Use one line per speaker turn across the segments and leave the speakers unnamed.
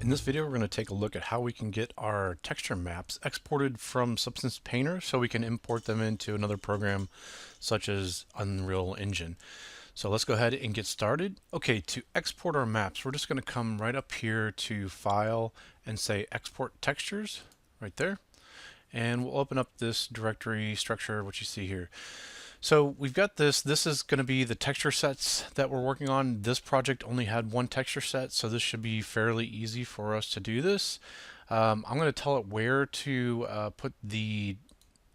In this video, we're going to take a look at how we can get our texture maps exported from Substance Painter so we can import them into another program such as Unreal Engine. So let's go ahead and get started. Okay, to export our maps, we're just going to come right up here to File and say Export Textures right there. And we'll open up this directory structure, which you see here. So we've got this is going to be the texture sets that we're working on. This project only had one texture set, so this should be fairly easy for us to do this. I'm going to tell it where to put the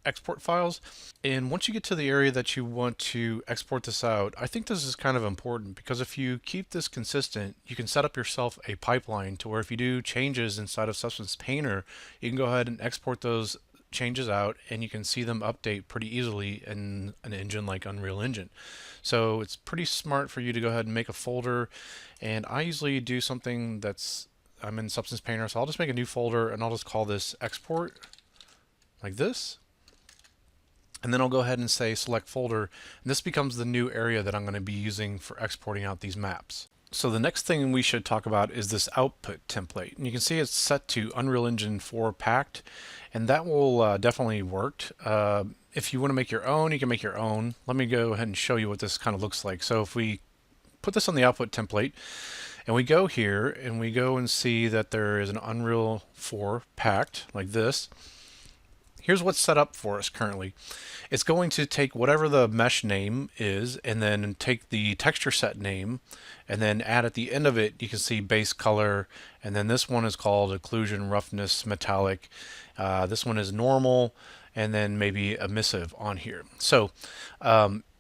export files, and once you get to the area that you want to export this out, I think this is kind of important because if you keep this consistent, you can set up yourself a pipeline to where if you do changes inside of Substance Painter, you can go ahead and export those changes out and you can see them update pretty easily in an engine like Unreal Engine. So it's pretty smart for you to go ahead and make a folder, and I usually do something I'm in Substance Painter, so I'll just make a new folder and I'll just call this export like this. And then I'll go ahead and say select folder, and this becomes the new area that I'm going to be using for exporting out these maps. So the next thing we should talk about is this output template. And you can see it's set to Unreal Engine 4 packed, and that will definitely work. If you want to make your own, you can make your own. Let me go ahead and show you what this kind of looks like. So if we put this on the output template, and we go here, and we go and see that there is an Unreal 4 packed like this. Here's what's set up for us currently. It's going to take whatever the mesh name is and then take the texture set name and then add at the end of it, you can see base color, and then this one is called occlusion, roughness, metallic. This one is normal, and then maybe emissive on here. So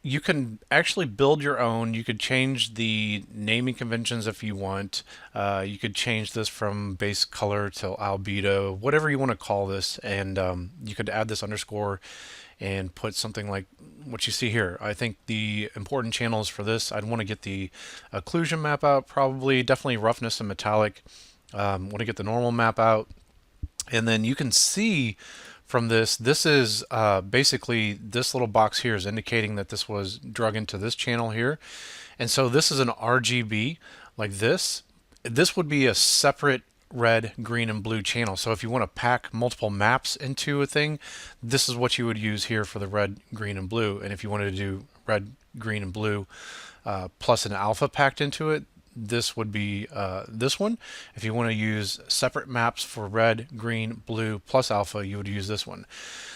you can actually build your own. You could change the naming conventions if you want. You could change this from base color to albedo, whatever you want to call this, and you could add this underscore and put something like what you see here. I think the important channels for this, I'd want to get the occlusion map out, probably, definitely roughness and metallic. Want to get the normal map out, and then you can see from this is basically this little box here is indicating that this was drug into this channel here. And so this is an RGB like this. This would be a separate red, green, and blue channel. So if you want to pack multiple maps into a thing, this is what you would use here for the red, green, and blue. And if you wanted to do red, green, and blue plus an alpha packed into it, this would be this one. If you want to use separate maps for red, green, blue, plus alpha, you would use this one.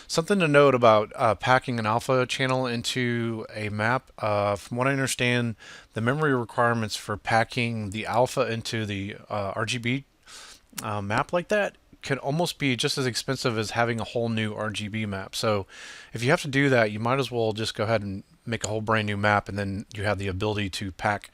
Something to note about packing an alpha channel into a map, from what I understand, the memory requirements for packing the alpha into the RGB map like that can almost be just as expensive as having a whole new RGB map. So if you have to do that, you might as well just go ahead and make a whole brand new map, and then you have the ability to pack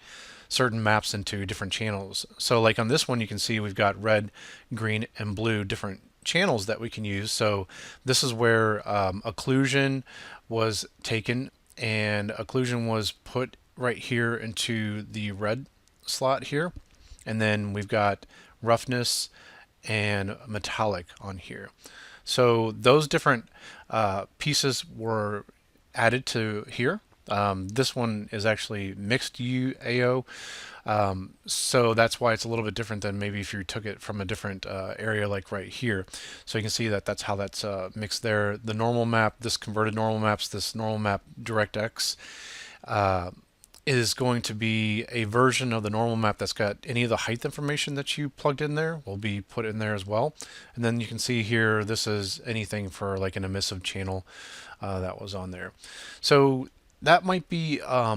certain maps into different channels. So like on this one, you can see we've got red, green, and blue different channels that we can use. So this is where occlusion was taken, and occlusion was put right here into the red slot here. And then we've got roughness and metallic on here. So those different pieces were added to here. This one is actually mixed UAO, so that's why it's a little bit different than maybe if you took it from a different area like right here. So you can see that that's how that's mixed there. The normal map, this converted normal maps, this normal map DirectX is going to be a version of the normal map that's got any of the height information that you plugged in there will be put in there as well. And then you can see here, this is anything for like an emissive channel that was on there. So that might be a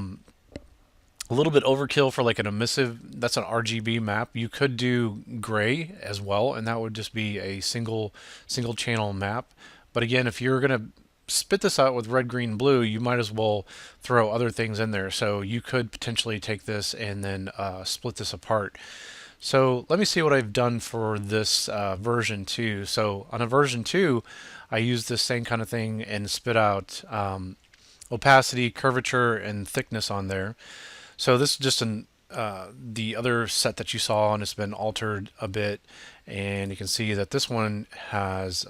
little bit overkill for like an emissive. That's an RGB map. You could do gray as well, and that would just be a single channel map. But again, if you're going to spit this out with red, green, blue, you might as well throw other things in there. So you could potentially take this and then split this apart. So let me see what I've done for this version 2. So on a version 2, I use this same kind of thing and spit out opacity, curvature, and thickness on there. So this is just the other set that you saw, and it's been altered a bit, and you can see that this one has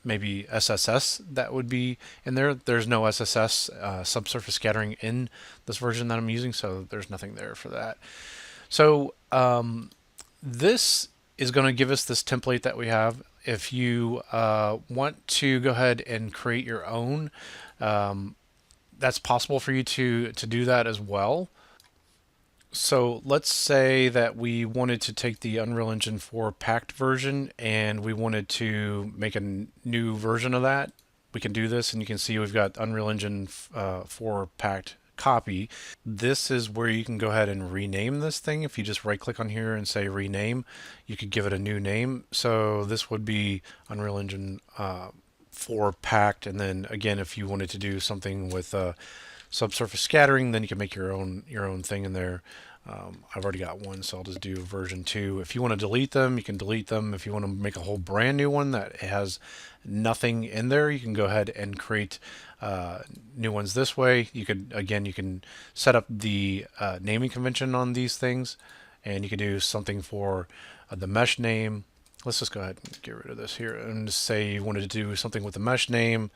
maybe SSS that would be in there. There's no SSS subsurface scattering in this version that I'm using, so there's nothing there for that. So this is going to give us this template that we have. If you want to go ahead and create your own, that's possible for you to do that as well. So let's say that we wanted to take the Unreal Engine 4 packed version and we wanted to make a new version of that. We can do this, and you can see we've got Unreal Engine 4 packed copy. This is where you can go ahead and rename this thing. If you just right click on here and say rename, you could give it a new name. So this would be Unreal Engine 4 packed, and then again, if you wanted to do something with subsurface scattering, then you can make your own thing in there. I've already got one, so I'll just do version 2. If you want to delete them, you can delete them. If you want to make a whole brand new one that has nothing in there, you can go ahead and create new ones this way. You can set up the naming convention on these things, and you can do something for the mesh name. Let's just go ahead and get rid of this here and just say you wanted to do something with the mesh name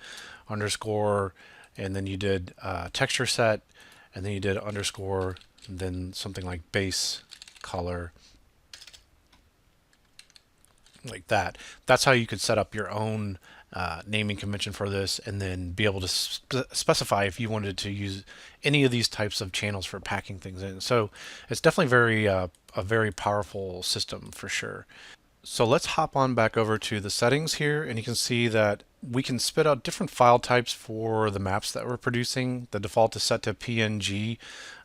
underscore, and then you did texture set, and then you did underscore, and then something like base color, like that. That's how you could set up your own naming convention for this, and then be able to specify if you wanted to use any of these types of channels for packing things in. So it's definitely a very powerful system for sure. So let's hop on back over to the settings here, and you can see that we can spit out different file types for the maps that we're producing. The default is set to PNG.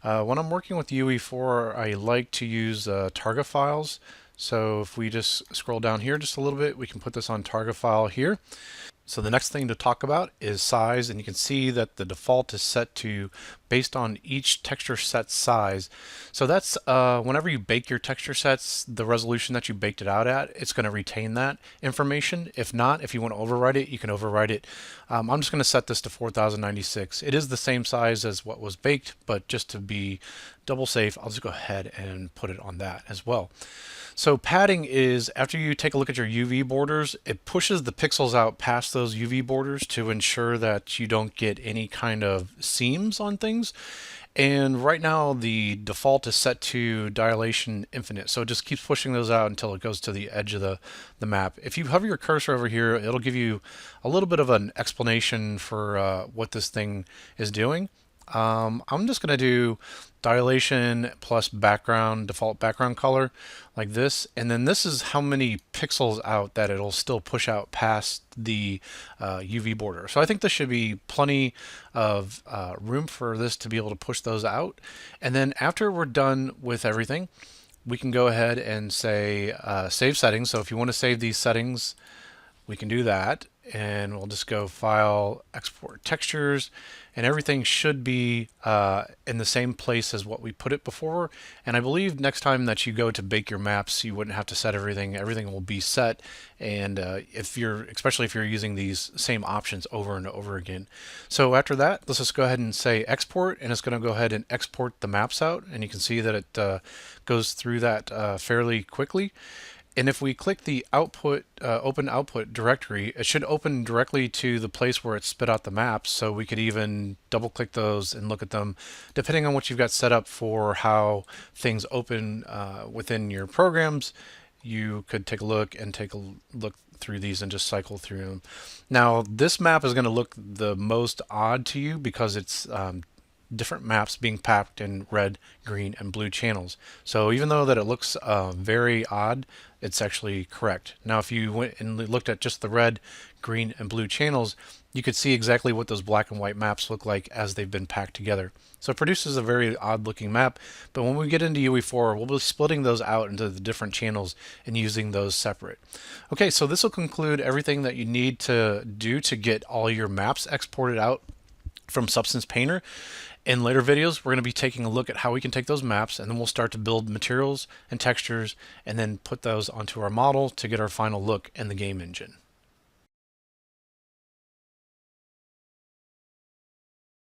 When I'm working with UE4, I like to use Targa files. So if we just scroll down here just a little bit, we can put this on Targa file here. So the next thing to talk about is size, and you can see that the default is set to based on each texture set size. So that's whenever you bake your texture sets, the resolution that you baked it out at, it's going to retain that information. If not, if you want to overwrite it, you can overwrite it. I'm just going to set this to 4096. It is the same size as what was baked, but just to be double safe, I'll just go ahead and put it on that as well. So padding is, after you take a look at your UV borders, it pushes the pixels out past those UV borders to ensure that you don't get any kind of seams on things. And right now the default is set to dilation infinite, so it just keeps pushing those out until it goes to the edge of the map. If you hover your cursor over here, it'll give you a little bit of an explanation for what this thing is doing. I'm just going to do dilation plus background, default background color, like this, and then this is how many pixels out that it'll still push out past the UV border. So I think this should be plenty of room for this to be able to push those out. And then after we're done with everything, we can go ahead and say save settings. So if you want to save these settings, we can do that, and we'll just go File, Export Textures, and everything should be in the same place as what we put it before. And I believe next time that you go to bake your maps, you wouldn't have to set everything. Everything will be set, and especially if you're using these same options over and over again. So after that, let's just go ahead and say export, and it's going to go ahead and export the maps out, and you can see that it goes through that fairly quickly. And if we click the output, open output directory, it should open directly to the place where it spit out the maps. So we could even double click those and look at them, depending on what you've got set up for how things open within your programs. You could take a look through these and just cycle through them. Now, this map is going to look the most odd to you because it's different maps being packed in red, green, and blue channels. So even though that it looks very odd, it's actually correct. Now if you went and looked at just the red, green, and blue channels, you could see exactly what those black and white maps look like as they've been packed together. So it produces a very odd looking map, but when we get into UE4, we'll be splitting those out into the different channels and using those separate. Okay, so this will conclude everything that you need to do to get all your maps exported out from Substance Painter. In later videos, we're going to be taking a look at how we can take those maps, and then we'll start to build materials and textures and then put those onto our model to get our final look in the game engine.